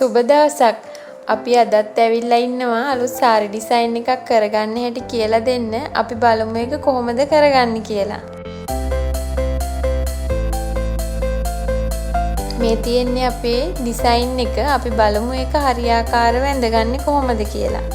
සුබ දවසක්. අපි අදත් ඇවිල්ලා ඉන්නවා අලුත් සාරි ඩිසයින් එකක් කරගන්න හැටි කියලා දෙන්න. අපි බලමු ඒක කොහොමද කරගන්නේ කියලා. මේ තියෙන්නේ අපේ ඩිසයින් එක. අපි බලමු ඒක හරියාකාරව ඇඳගන්නේ කොහොමද කියලා.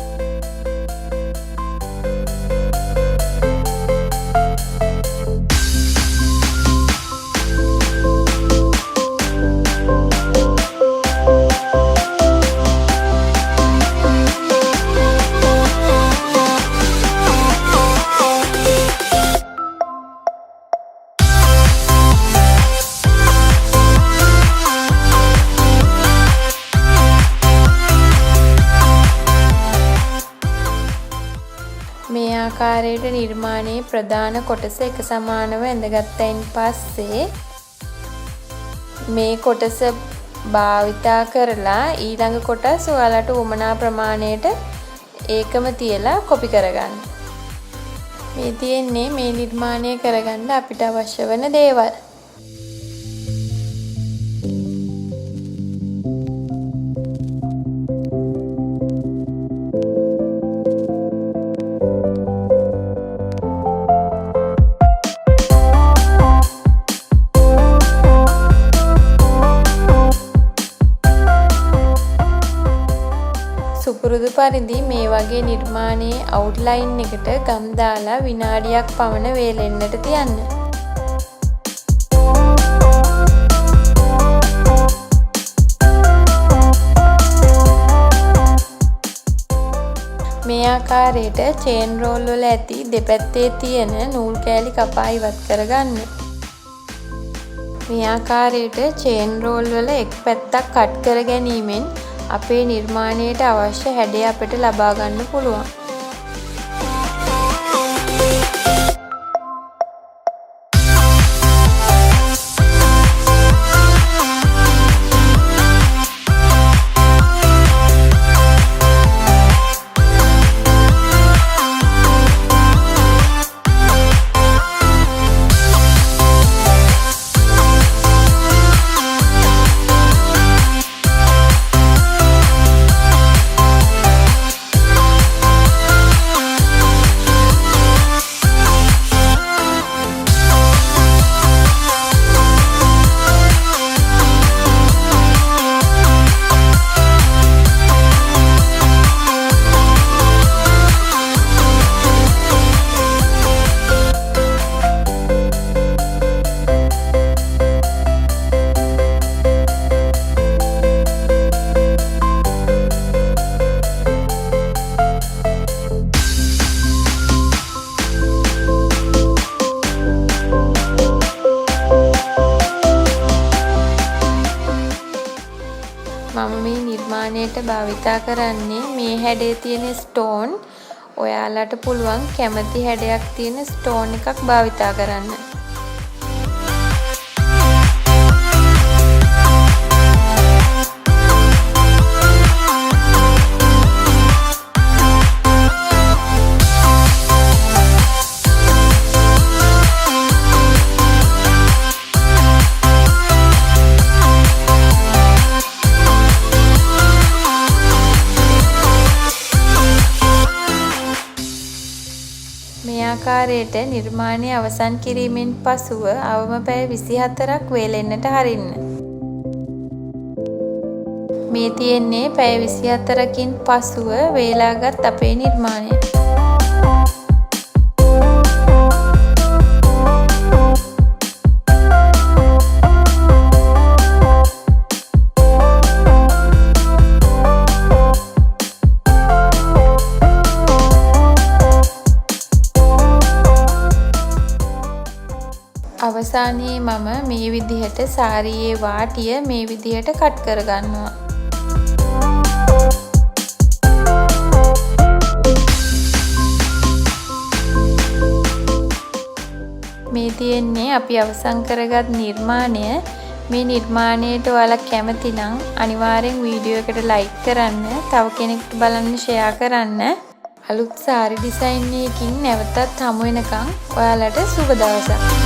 මේ ආකාරයට නිර්මාණයේ ප්‍රධාන කොටස එක සමානව ඇඳගත්තයින් පස්සේ මේ කොටස භාවිතා කරලා ඊළඟ කොටස් ඔයාලට උවමනා ප්‍රමාණයට ඒකම තියලා කොපි කරගන්න. මේ තියෙන්නේ මේ නිර්මාණය කරගන්න අපිට අවශ්‍ය වෙන දේවල්. සුපුරුදු පරිදි මේ වගේ නිර්මාණයේ අවුට්ලයින් එකට ගම් දාලා විනාඩියක් පමණ වේලෙන්නට තියන්න. මේ ආකාරයට චේන් රෝල් වල ඇති දෙපැත්තේ තියෙන නූල් කෑලි කපා ඉවත් කරගන්න. මේ ආකාරයට චේන් රෝල් වල එක් පැත්තක් කට් කර ගැනීමෙන් අපේ නිර්මාණයට අවශ්‍ය හැඩය අපිට ලබා ගන්න පුළුවන්. මම මේ නිර්මාණයට භාවිතා කරන්නේ මේ හැඩේ තියෙන ස්ටෝන්. ඔයාලට පුළුවන් කැමති හැඩයක් තියෙන ස්ටෝන් එකක් භාවිතා කරන්න. මේ ආකාරයට නිර්මාණය අවසන් කිරීමෙන් පසුව අවම පැය 24ක් වේලෙන්නට හරින්න. මේ තියෙන්නේ පැය 24කින් පසුව වේලාගත් අපේ නිර්මාණය. අවසානයේ මම මේ විදිහට සාරියේ වාටිය මේ විදිහට කට් කරගන්නවා. මේ තියෙන්නේ අපි අවසන් කරගත් නිර්මාණය. මේ නිර්මාණයට ඔයාලා කැමති නම් අනිවාර්යෙන් වීඩියෝ එකට ලයික් කරන්න, තව කෙනෙකුට බලන්න ෂෙයා කරන්න. අලුත් සාරි ඩිසයින් එකකින් නැවතත් හමු වෙනකන් ඔයාලට සුබ දවසක්.